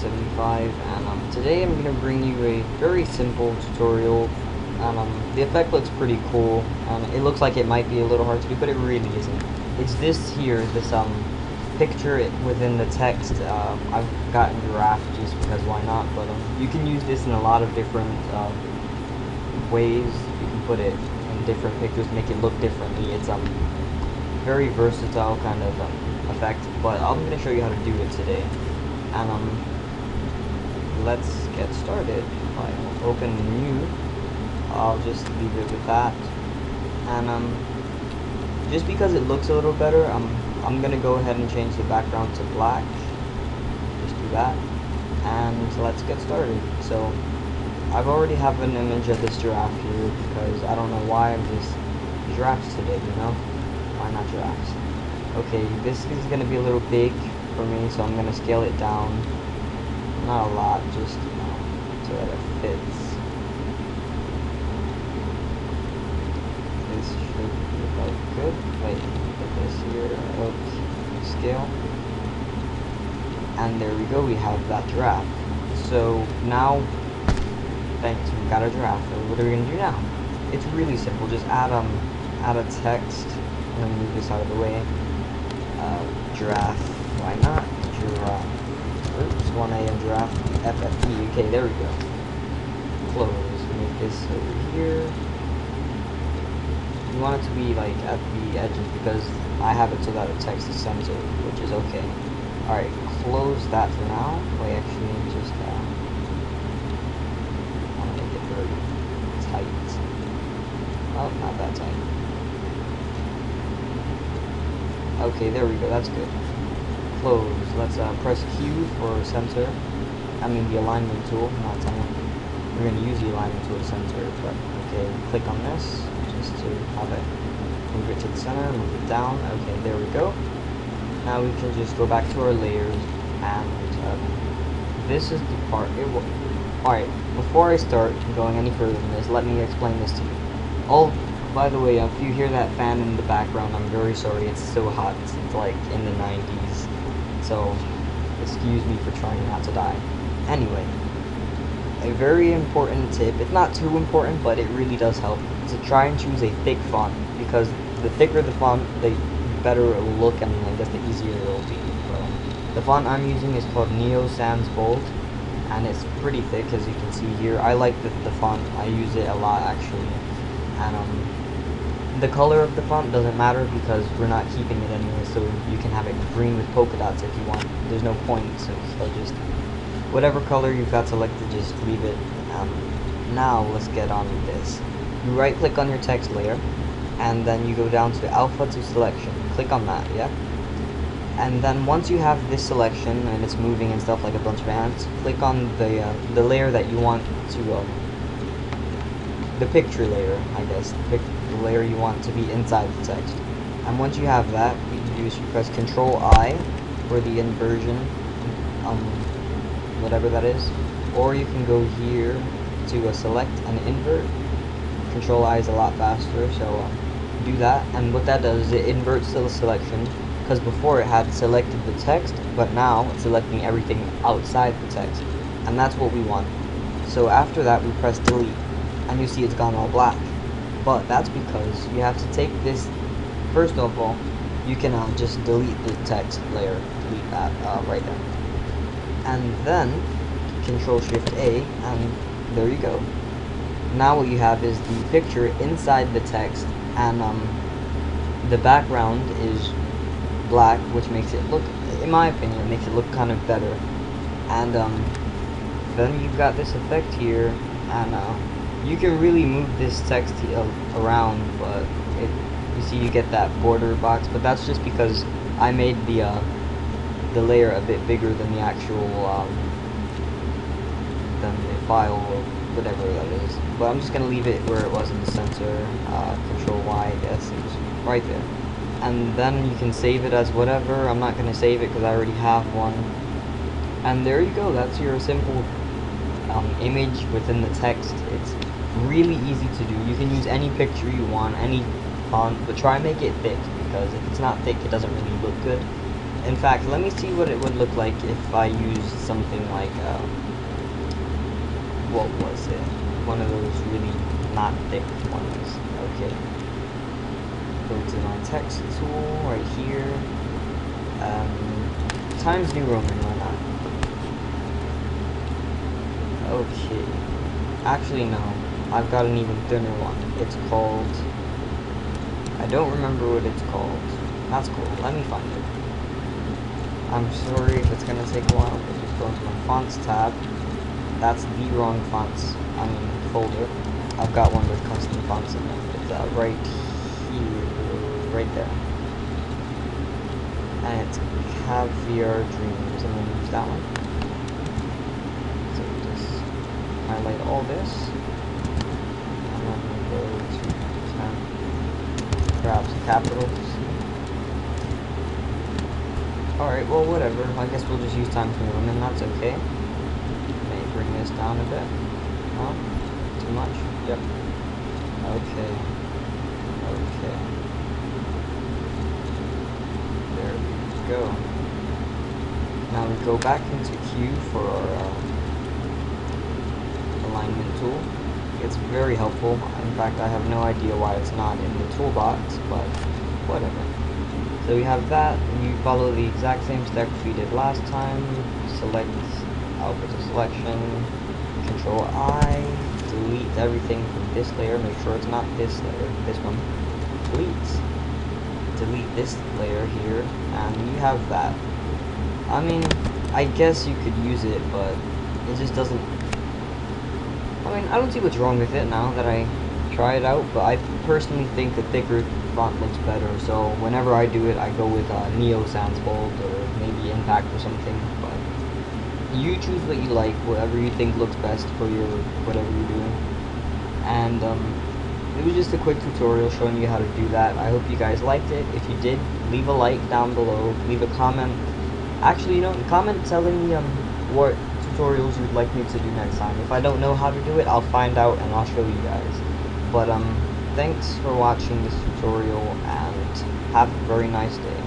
75, and today I'm going to bring you a very simple tutorial. The effect looks pretty cool. It looks like it might be a little hard to do, but it really isn't. It's this here, this picture within the text. I've gotten giraffe just because why not, but you can use this in a lot of different ways. You can put it in different pictures, make it look differently. It's very versatile kind of effect, but I'm going to show you how to do it today. And let's get started. I'll open new. I'll just leave it with that. And just because it looks a little better, I'm gonna go ahead and change the background to black. Just do that, and let's get started. So I've already have an image of this giraffe here because I don't know why I'm just giraffes today. You know, why not giraffes? Okay, this is gonna be a little big for me, so I'm gonna scale it down. Not a lot, just so that it fits. This should look like good. Wait, put this here. Okay, scale. And there we go. We have that giraffe. So now, thanks. We got a giraffe. So what are we gonna do now? It's really simple. Just add a text. I'm gonna move this out of the way. Giraffe. Why not? Giraffe. Oops, 1A and giraffe. FFE. Okay, there we go. Close. Make this over here. You want it to be like at the edges because I have it so that the text is centered, which is okay. Alright, close that for now. Wait, actually, just I want to make it very tight. Oh, not that tight. Okay, there we go. That's good. Close. Let's press Q for center. I mean the alignment tool, not time. We're going to use the alignment tool to center it, but okay, click on this just to have it. Move it to the center, move it down. Okay, there we go. Now we can just go back to our layers, and this is the part. Alright, before I start going any further than this, let me explain this to you. Oh, by the way, if you hear that fan in the background, I'm very sorry. It's so hot. It's like in the 90s. So, excuse me for trying not to die. Anyway, a very important tip, it's not too important, but it really does help, to try and choose a thick font, because the thicker the font, the better it will look, and I guess the easier it will be. So, the font I'm using is called Neo Sans Bold, and it's pretty thick, as you can see here. I like the font. I use it a lot, actually. And the color of the font doesn't matter because we're not keeping it anyway, so you can have it green with polka dots if you want. There's no point, so just whatever color you've got selected, just leave it. Now let's get on with this. You right click on your text layer, and then you go down to alpha to selection. Click on that, yeah? And then once you have this selection and it's moving and stuff like a bunch of ants, click on the layer that you want to the picture layer, I guess, the layer you want to be inside the text. And once you have that, what you do is you press Control I for the inversion, whatever that is, or you can go here to select and invert. Control I is a lot faster, so do that. And what that does is it inverts the selection, because before it had selected the text, but now it's selecting everything outside the text, and that's what we want. So after that, we press delete, and you see it's gone all black. But that's because you have to take this. First of all, you can just delete the text layer, delete that right there, and then Control Shift A, and there you go. Now what you have is the picture inside the text, and the background is black, which makes it look, in my opinion, it makes it look kind of better. And then you've got this effect here, and you can really move this text around, but you see you get that border box, but that's just because I made the layer a bit bigger than the actual than the file or whatever that is. But I'm just gonna leave it where it was in the center. Control Y, I guess, it was right there. And then you can save it as whatever. I'm not gonna save it because I already have one. And there you go. That's your simple image within the text. It's really easy to do. You can use any picture you want, any font, but try and make it thick, because if it's not thick, it doesn't really look good. In fact, let me see what it would look like if I used something like, what was it? One of those really not thick ones. Okay. Go to my text tool right here. Times New Roman, why not? Okay. Actually, no. I've got an even thinner one. It's called... I don't remember what it's called. That's cool. Let me find it. I'm sorry if it's gonna take a while, but just go into my fonts tab. That's the wrong fonts, folder. I've got one with custom fonts in it. It's right here, right there. And it's Caviar Dreams. I'm gonna use that one. So just highlight all this. And I'm gonna go to perhaps capitals. Alright, well, whatever. I guess we'll just use Times New Roman, that's okay. May bring this down a bit. Huh? Too much? Yep. Okay. Okay. There we go. Now we go back into Q for our alignment tool. It's very helpful. In fact, I have no idea why it's not in the toolbox, but whatever. So we have that, and you follow the exact same steps we did last time. Select alphabet selection, Control I, delete everything from this layer, make sure it's not this layer, this one. Delete this layer here, and you have that. I mean, I guess you could use it, but it just doesn't... I mean, I don't see what's wrong with it now that I try it out, but I personally think a thicker font looks better, so whenever I do it, I go with Neo Sans Bold, or maybe Impact or something, but you choose what you like, whatever you think looks best for your, whatever you're doing. And, it was just a quick tutorial showing you how to do that. I hope you guys liked it. If you did, leave a like down below, leave a comment. Actually, comment telling me, what tutorials you'd like me to do next time. If I don't know how to do it, I'll find out and I'll show you guys. But, thanks for watching this tutorial, and have a very nice day.